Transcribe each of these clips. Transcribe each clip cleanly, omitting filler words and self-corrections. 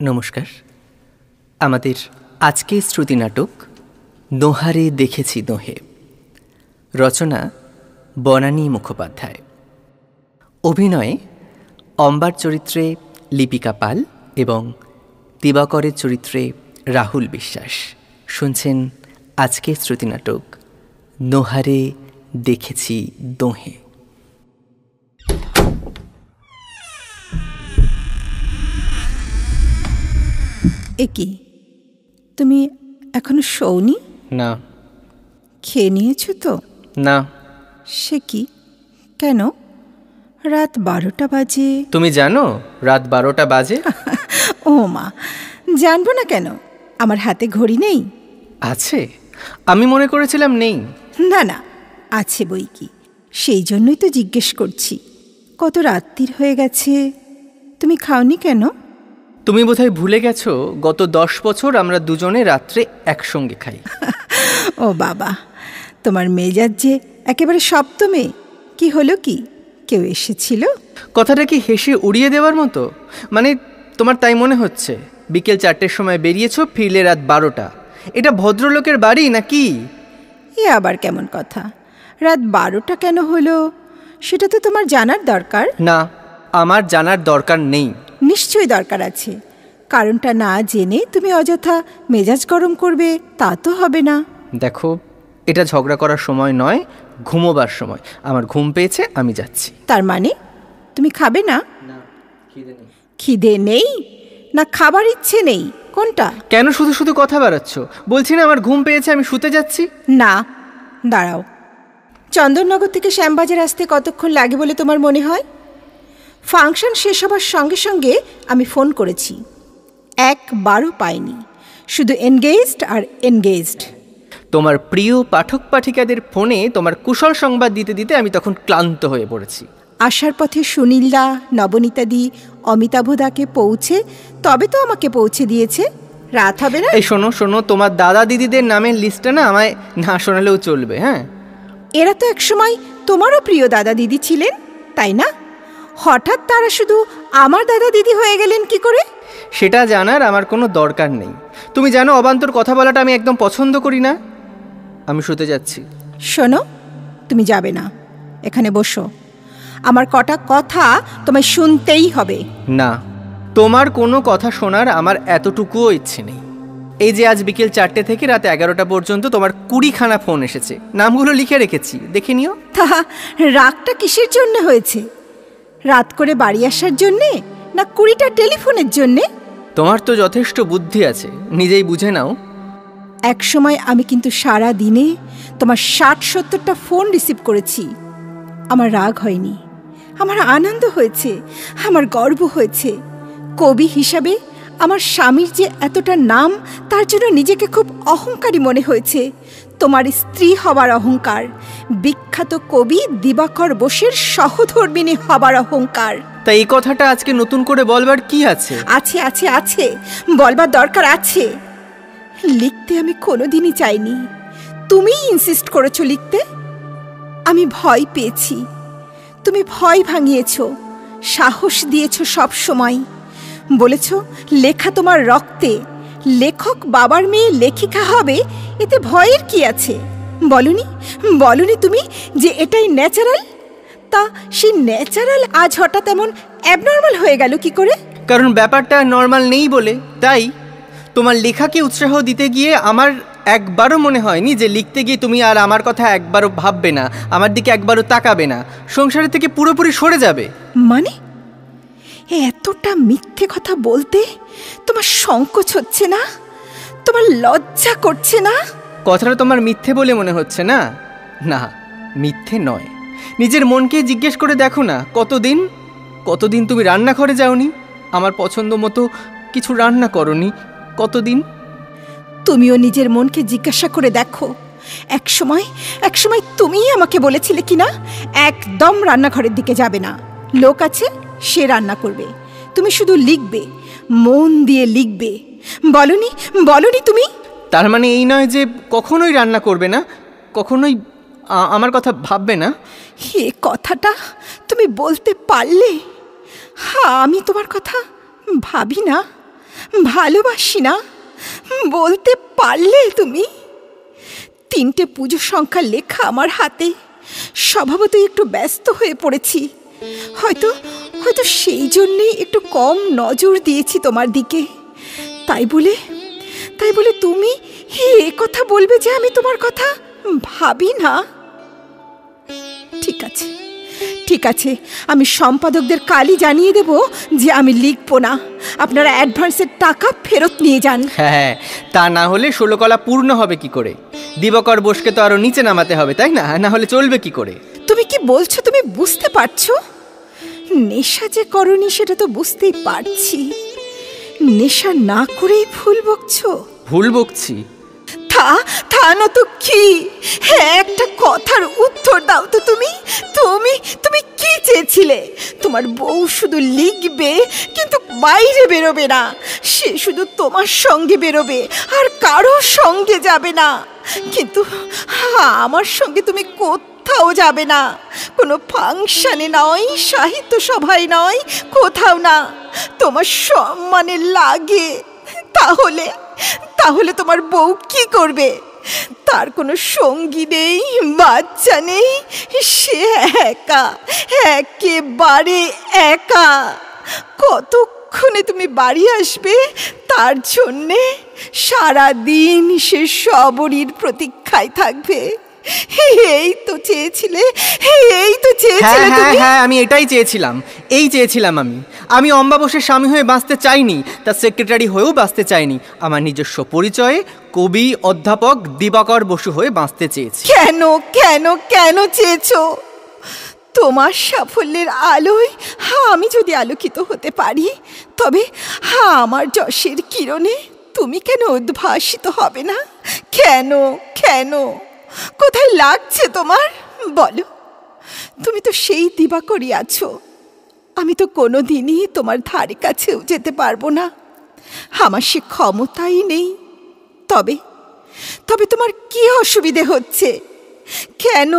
নমস্কার। আমাদের আজকের শ্রুতি নাটক দোহারে দেখেছি দোহে, রচনা বনানী মুখোপাধ্যায়, অভিনয়ে অম্বার চরিত্রে লিপিকা পাল এবং দিবাকরের চরিত্রে রাহুল বিশ্বাস। শুনছেন আজকের শ্রুতি নাটক দোহারে দেখেছি দোহে। কি তুমি এখনো শোওনি? না। খেয়ে নিয়েছো তো? না। সে কি, কেন? রাত 12টা বাজে। তুমি জানো রাত 12টা বাজে? ও মা, জানবো না কেন? আমার হাতে ঘড়ি নেই? আছে, আমি মনে করেছিলাম নেই। না না, আছে বই কি, সেই জন্যই তো জিজ্ঞেস করছি। কত রাত্রির হয়ে গেছে, তুমি খাওনি কেন? তুমি বোধহয় ভুলে গেছো গত 10 বছর আমরা দুজনে রাত্রে একসঙ্গে খাই। ও বাবা, তোমার মেজাজ যে একেবারে সপ্তমে। কি হলো কি, কেউ এসেছিল? কথাটা কি হেসে উড়িয়ে দেওয়ার মতো? মানে তোমার তাই মনে হচ্ছে? বিকেল 4টের সময় বেরিয়েছো, ফিরলে রাত 12টা। এটা ভদ্রলোকের বাড়ি নাকি? এ আবার কেমন কথা? রাত 12টা কেন হলো সেটা তো তোমার জানার দরকার। না, আমার জানার দরকার নেই। নিশ্চয়ই দরকার আছে। কারণটা না জেনে তুমি অযথা মেজাজ গরম করবে তা তো হবে না। দেখো, এটা ঝগড়া করার সময় নয়, ঘুমোবার সময়। আমার ঘুম পেয়েছে, আমি যাচ্ছি। তার মানে তুমি খাবে না? খিদে নেই না খাবার ইচ্ছে নেই, কোনটা? কেন শুধু শুধু কথা বাড়াচ্ছ? বলছি না আমার ঘুম পেয়েছে, আমি শুতে যাচ্ছি। না, দাঁড়াও। চন্দননগর থেকে শ্যামবাজার আসতে কতক্ষণ লাগে বলে তোমার মনে হয়? ফাংশন শেষ হবার সঙ্গে সঙ্গে আমি ফোন করেছি, একবারও পাইনি, শুধু এনগেজড আর এনগেজড। তোমার প্রিয় পাঠক পাঠিকাদের ফোনে তোমার কুশল সংবাদ দিতে দিতে আমি তখন ক্লান্ত হয়ে পড়েছি। আসার পথে সুনীলদা, নবনীতাদি, অমিতাভদাকে পৌঁছে তবে তো আমাকে পৌঁছে দিয়েছে। রাত হবে না? এই শোনো শোনো, তোমার দাদা দিদিদের নামের লিস্টটা না আমায় না শোনালেও চলবে। হ্যাঁ, এরা তো একসময় তোমারও প্রিয় দাদা দিদি ছিলেন, তাই না? হঠাৎ তারা শুধু আমার দাদা দিদি হয়ে গেলেন কি করে? সেটা জানার আমার কোনো দরকার নেই। তুমি জানো অবান্তর কথা বলাটা আমি একদম পছন্দ করি না। আমি শুতে যাচ্ছি। শোনো, তুমি যাবে না, এখানে বসো। আমার কটা কথা তোমায় শুনতেই হবে। না, তোমার কোনো কথা শোনার আমার এতটুকুও ইচ্ছে নেই। এই যে আজ বিকেল 4টে থেকে রাত 11টা পর্যন্ত তোমার 20খানা ফোন এসেছে, নামগুলো লিখে রেখেছি, দেখে নিও। তা রাগটা কিসের জন্য হয়েছে? রাত করে বাড়ি আসার জন্যে না 20টা টেলিফোনের জন্যে? তোমার তো যথেষ্ট বুদ্ধি আছে, নিজেই বুঝে নাও। এক সময় আমি কিন্তু সারা দিনে তোমার 60-70টা ফোন রিসিভ করেছি। আমার রাগ হয়নি, আমার আনন্দ হয়েছে, আমার গর্ব হয়েছে। কবি হিসাবে আমার স্বামীর যে এতটা নাম, তার জন্য নিজেকে খুব অহংকারী মনে হয়েছে। তোমার স্ত্রী হবার অহংকার, বিখ্যাত কবি দিবাকর বোসের সহধর্মিণী হবার অহংকার। তাই এই কথাটা আজকে নতুন করে বলবার কি আছে? আছে আছে আছে, বলবার দরকার আছে। লিখতে আমি কোনোদিনই চাইনি, তুমিই ইনসিস্ট করেছো লিখতে। আমি ভয় পেয়েছি, তুমি ভয় ভাঙিয়েছ, সাহস দিয়েছ। সব সময় বলেছ লেখা তোমার রক্তে, লেখক বাবার মেয়ে লেখিকা হবে, এতে ভয়ের কি আছে? বলনি বলনি তুমি যে এটাই ন্যাচারাল? তা সেই ন্যাচারাল আজ হঠাৎ এমন অ্যাবনর্মাল হয়ে গেল কি করে? কারণ ব্যাপারটা নর্মাল নেই বলে। তাই তোমার লেখাকে উৎসাহ দিতে গিয়ে আমার একবারও মনে হয়নি যে লিখতে গিয়ে তুমি আর আমার কথা একবারও ভাববে না, আমার দিকে একবারও তাকাবে না, সংসারের থেকে পুরোপুরি সরে যাবে। মানে এতটা মিথ্যে কথা বলতে তোমার সংকোচ হচ্ছে না? তোমার লজ্জা করছে না? কথাটা তোমার মিথ্যে বলে মনে হচ্ছে না? না, মিথ্যে নয়। নিজের মনকে জিজ্ঞেস করে দেখো না, কতদিন তুমি রান্নাঘরে যাওনি, আমার পছন্দ মতো কিছু রান্না করনি। কতদিন? তুমিও নিজের মনকে জিজ্ঞাসা করে দেখো। এক সময় তুমিই আমাকে বলেছিলে কিনা একদম রান্নাঘরের দিকে যাবে না, লোক আছে সে রান্না করবে, তুমি শুধু লিখবে, মন দিয়ে লিখবে। বলনি তুমি? তার মানে এই নয় যে কখনোই রান্না করবে না, কখনোই আমার কথা ভাববে না? এ কথাটা তুমি বলতে পারলে? আমি তোমার কথা ভাবি না, ভালোবাসি না বলতে পারলে তুমি? 3টে পুজো সংখ্যা লেখা আমার হাতে, স্বভাবতই একটু ব্যস্ত হয়ে পড়েছি। হয়তো হয়তো সেই জন্যেই একটু কম নজর দিয়েছি তোমার দিকে। তাই বলে তুমি এ কথা বলবে যে আমি তোমার কথা ভাবি না? ঠিক আছে, আমি সম্পাদকদের কালই জানিয়ে দেব যে আমি লিখবো না। আপনারা অ্যাডভান্সের টাকা ফেরত নিয়ে যান। হ্যাঁ, তা না হলে 16 কলা পূর্ণ হবে কি করে? দিবাকর বোসকে তো আরো নিচে নামাতে হবে, তাই না? না হলে চলবে কি করে? তুমি কি বলছো তুমি বুঝতে পারছো? নেশা যে করনি সেটা তো বুঝতেই পারছি। নেশা না করেই ভুল বকছো? ভুল বকছি? তা না তো কি? একটা কথার উত্তর দাও তো। তুমি কি চেয়েছিলে? তোমার বউ শুধু লিখবে কিন্তু বাইরে বেরোবে না, সে শুধু তোমার সঙ্গে বেরোবে আর কারো সঙ্গে যাবে না। কিন্তু আমার সঙ্গে তুমি কোথাও যাবে না, কোনো ফাংশনে নয়, সাহিত্য সভায় নয়, কোথাও না। তোমার সম্মানে লাগে। তাহলে তোমার বউ কি করবে? তার কোনো সঙ্গী নেই, বাচ্চা নেই, সে একা, একেবারে একা। কতক্ষণে তুমি বাড়ি আসবে তার জন্যে সারাদিন সে সবরীর প্রতীক্ষায় থাকবে। এই তো চেয়েছিলে তুমি। হ্যাঁ, আমি এটাই চেয়েছিলাম, আমি অম্বাবসের স্বামী হয়ে বাঁচতে চাইনি, তার সেক্রেটারি হয়েও বাঁচতে চাইনি। আমার নিজস্ব পরিচয়ে কবি অধ্যাপক দিবাকর বসু হয়ে বাঁচতে চেয়েছি। কেন চেয়েছো? তোমার সাফল্যের আলোয় আমি যদি আলোকিত হতে পারি, তবে আমার যশের কিরণে তুমি কেন উদ্ভাসিত হবে না? কেন কোথায় লাগছে তোমার বলো? তুমি তো সেই দিবাকরই আছো। আমি তো কোনোদিনই তোমার ধারে কাছেও যেতে পারবো না, আমার সে ক্ষমতাই নেই। তবে তোমার কি অসুবিধে হচ্ছে? কেন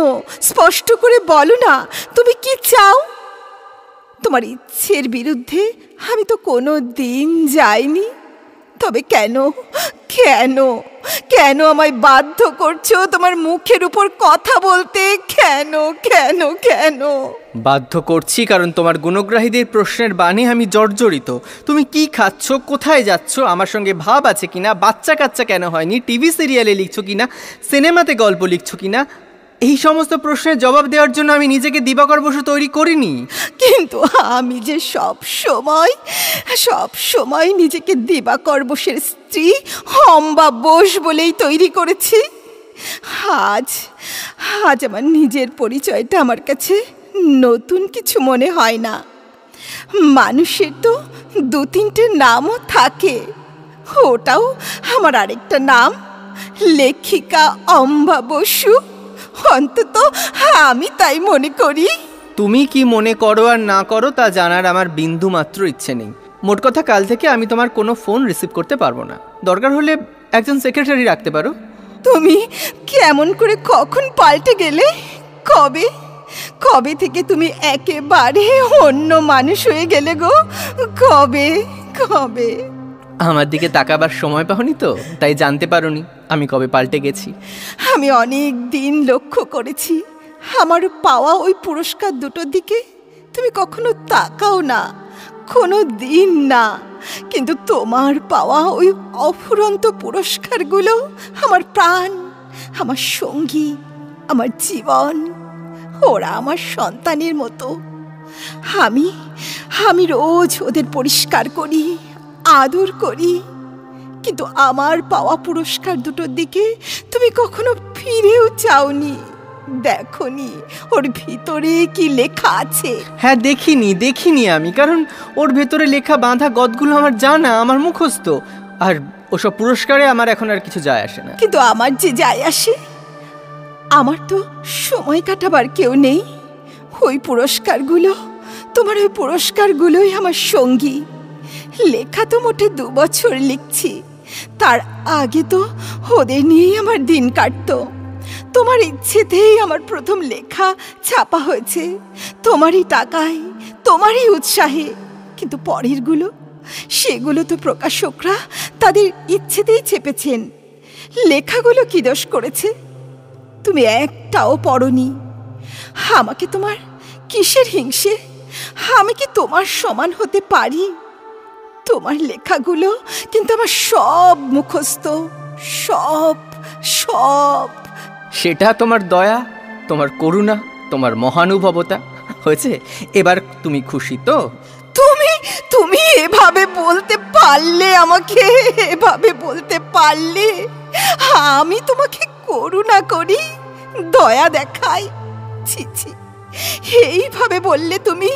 স্পষ্ট করে বলো না, তুমি কি চাও? তোমার ইচ্ছের বিরুদ্ধে আমি তো কোনো দিন যাইনি, তবে কেন আমায় বাধ্য করছো তোমার মুখের উপর কথা বলতে? কেন বাধ্য করছি কারণ তোমার গুণগ্রাহীদের প্রশ্নের বাণে আমি জর্জরিত। তুমি কি খাচ্ছ, কোথায় যাচ্ছ, আমার সঙ্গে ভাব আছে কিনা, বাচ্চা কাচ্চা কেন হয়নি, টিভি সিরিয়ালে লিখছো কিনা, সিনেমাতে গল্প লিখছো কিনা, এই সমস্ত প্রশ্নের জবাব দেওয়ার জন্য আমি নিজেকে দিবাকর বসু তৈরি করিনি। কিন্তু আমি যে সব সময় নিজেকে দিবাকর বসুর স্ত্রী অম্বা বোস বলেই তৈরি করেছি। আজ আমার নিজের পরিচয়টা আমার কাছে নতুন কিছু মনে হয় না। মানুষের তো 2-3টে নামও থাকে, ওটাও আমার আরেকটা নাম, লেখিকা অম্বা বসু। অন্তত আমি তাই মনে করি। তুমি কি মনে করো আর না করো তা জানার আমার বিন্দু মাত্র ইচ্ছে নেই। মোট কথা, কাল থেকে আমি তোমার কোনো ফোন রিসিভ করতে পারবো না। দরকার হলে একজন সেক্রেটারি রাখতে পারো। তুমি কেমন করে কখন পাল্টে গেলে? কবে থেকে তুমি একেবারে অন্য মানুষ হয়ে গেলে গো? কবে? আমার দিকে তাকাবার সময় পাওনি তো, তাই জানতে পারোনি আমি কবে পাল্টে গেছি। আমি অনেক দিন লক্ষ্য করেছি, আমার পাওয়া ওই পুরস্কার দুটোর দিকে তুমি কখনো তাকাও না, কোনো দিন না। কিন্তু তোমার পাওয়া ওই অফুরন্ত পুরস্কারগুলো আমার প্রাণ, আমার সঙ্গী, আমার জীবন। ওরা আমার সন্তানের মতো। আমি রোজ ওদের পরিষ্কার করি, আদর করি। কিন্তু আমার পাওয়া পুরস্কার দুটোর দিকে তুমি কখনো ফিরেও চাওনি, দেখনি ওর ভিতরে কি লেখা আছে। হ্যাঁ, দেখিনি আমি, কারণ ওর ভেতরে লেখা বাঁধা গদগুলো আমার জানা, আমার মুখস্থ। আর ওসব পুরস্কারে আমার এখন আর কিছু যায় আসে না। কিন্তু আমার যে যায় আসে, আমার তো সময় কাটাবার কেউ নেই। ওই পুরস্কারগুলোই আমার সঙ্গী। লেখা তো মোটে 2 বছর লিখছি, তার আগে তো ওদের নিয়েই আমার দিন কাটতো। তোমার ইচ্ছেতেই আমার প্রথম লেখা ছাপা হয়েছে, তোমারই টাকায়, তোমারই উৎসাহে। কিন্তু সেগুলো তো প্রকাশকরা তাদের ইচ্ছেতেই চেপেছেন। লেখাগুলো কি দোষ করেছে? তুমি একটাও পড়নি। আমাকে তোমার কিসের হিংসে? আমি কি তোমার সমান হতে পারি? তোমার লেখাগুলো কিন্তু আমার সব মুখস্থ, সব সব। সেটা তোমার দয়া, তোমার করুণা, তোমার মহানুভবতা হয়েছে। এবার তুমি খুশি তো? তুমি তুমি এভাবে বলতে পারলে, আমাকে এভাবে বলতে পারলে আমি তোমাকে করুণা করি, দয়া দেখাই? ছি ছি, এইভাবে বললে তুমি?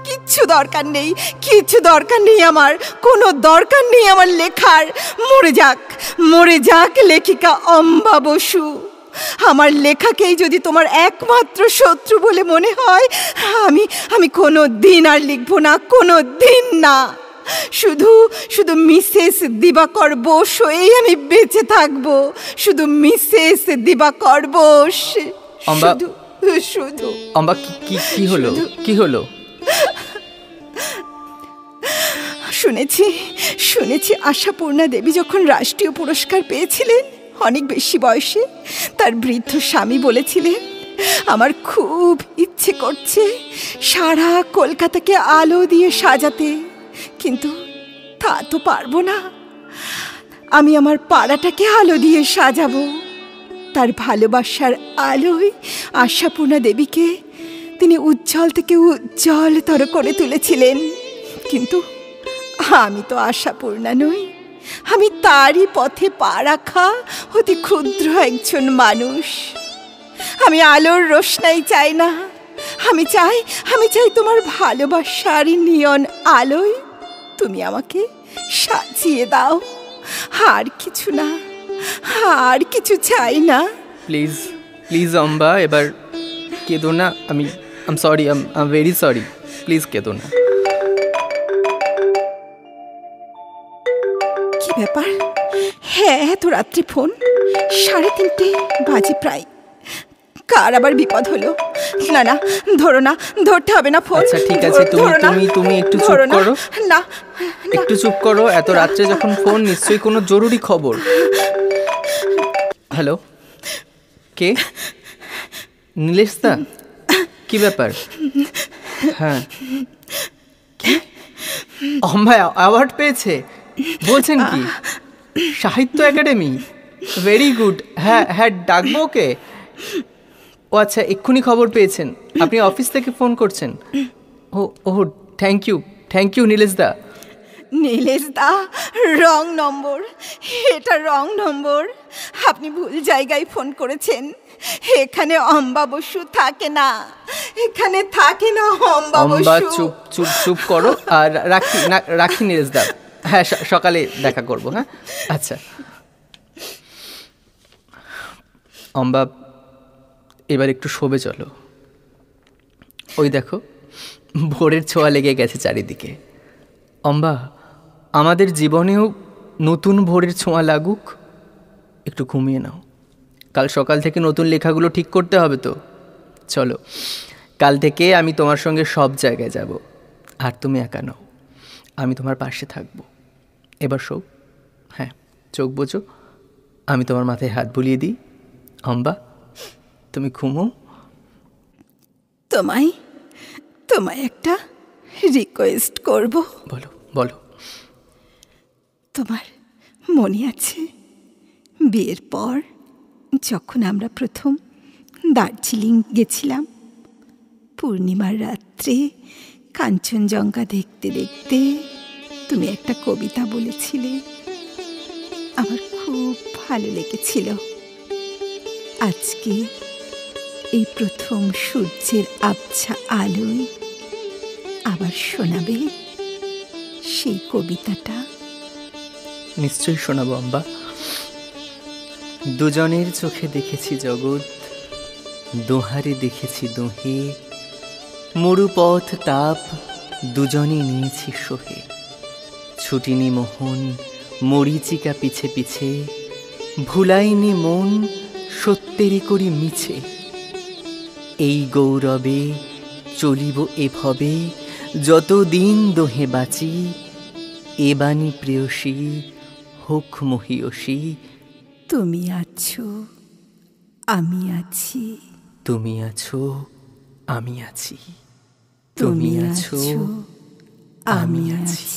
কিচ্ছু দরকার নেই, কিচ্ছু দরকার নেই আমার, কোনো দরকার নেই আমার লেখার। মরে যাক লেখিকা অম্বা বসু। আমার লেখাকেই যদি তোমার একমাত্র শত্রু বলে মনে হয়, আমি কোনো দিন আর লিখবো না, কোনো দিন না। শুধু মিসেস দিবাকর বোস হয়েই আমি বেঁচে থাকবো, শুধু মিসেস দিবাকর বোস। শুধু শুধু অম্বা, কি হলো? কি হলো? শুনেছি আশাপূর্ণা দেবী যখন রাষ্ট্রীয় পুরস্কার পেয়েছিলেন অনেক বেশি বয়সে, তার বৃদ্ধ স্বামী বলেছিলেন, আমার খুব ইচ্ছে করছে সারা কলকাতাকে আলো দিয়ে সাজাতে, কিন্তু তা তো পারবো না। আমি আমার পাড়াটাকে আলো দিয়ে সাজাবো। তার ভালোবাসার আলোয় আশাপূর্ণা দেবীকে তিনি উজ্জ্বল থেকে উজ্জ্বলতর করে তুলেছিলেন। কিন্তু আমি তো আশাপূর্ণা নই, আমি তারই পথে পা রাখা অতি ক্ষুদ্র একজন মানুষ। আমি আলোর রোশনাই চাই না, আমি চাই তোমার ভালোবাসার নিয়ন আলোয় তুমি আমাকে সাজিয়ে দাও। আর কিছু না, আর কিছু চাই না। প্লিজ প্লিজ অম্বা, এবার কেঁদো না। I'm sorry, I'm very sorry. Please কেঁদো না। কি ব্যাপার? হ্যাঁ, এত রাত্রে ফোন, 3:30 বাজে প্রায়। কার আবার বিপদ হলো? না, ধরো না, ধরতে হবে না ফোন। আচ্ছা ঠিক আছে, তুমি একটু চুপ করো। না, একটু চুপ করো। এত রাত্রে যখন ফোন, নিশ্চয়ই কোনো জরুরি খবর। হ্যালো, কে? নীলেশ দা? কি ব্যাপার? হ্যাঁ, কি অম্বা অ্যাওয়ার্ড পেয়েছে বলছেন? কি সাহিত্য একাডেমি? Very good. হ্যাঁ, ডাকবো ওকে? ও আচ্ছা, এক্ষুনি খবর পেয়েছেন? আপনি অফিস থেকে ফোন করছেন? ও থ্যাংক ইউ নীলেশ দা। নীলেশ দা, রং নম্বর, এটা রং নম্বর। আপনি ভুল জায়গায় ফোন করেছেন। এখানে অম্বা বসু থাকে না, এখানে থাকে না অম্বা বসু। চুপ করো। আর রাখি নীলেশ দা। হ্যাঁ, সকালে দেখা করবো। হ্যাঁ আচ্ছা অম্বা, এবার একটু শোবে চলো। ওই দেখো, ভোরের ছোঁয়া লেগে গেছে চারিদিকে। অম্বা, আমাদের জীবনেও নতুন ভোরের ছোঁয়া লাগুক। একটু ঘুমিয়ে নাও। কাল সকাল থেকে নতুন লেখাগুলো ঠিক করতে হবে তো। চলো, কাল থেকে আমি তোমার সঙ্গে সব জায়গায় যাব। আর তুমি একা নাও, আমি তোমার পাশে থাকবো। এবার শো। হ্যাঁ, চোখ বোঝো, আমি তোমার মাথায় হাত বুলিয়ে দিই। অম্বা, তুমি ঘুমো। তোমায় একটা রিকোয়েস্ট করব। বলো। তোমার মনে আছে বিয়ের পর যখন আমরা প্রথম দার্জিলিং গেছিলাম, পূর্ণিমার রাত্রে কাঞ্চনজঙ্ঘা দেখতে দেখতে তুমি একটা কবিতা বলেছিলে, আমার খুব ভালো লেগেছিল। আজকে এই প্রথম সূর্যের আবছা আলোয় আবার শোনাবে সেই কবিতাটা? নিশ্চয়ই শোনাবো অম্বা। দুজনের চোখে দেখেছি জগৎ, দোহারে দেখেছি দোহে, মরুপথ তাপ দুজনে নিয়েছি সহে। ছুটিনি মোহন মরিচিকা পিছে পিছে, ভুলাইনি মন সত্যেরই করি মিছে। এই গৌরবে চলিব এভাবে, যতদিন দোহে বাঁচি, এ বাণী প্রেয়সী হোক মহিয়সী। তুমি আছো, আমি আছি। তুমি আছো, আমি আছি। তুমি আছো, আমি আছি।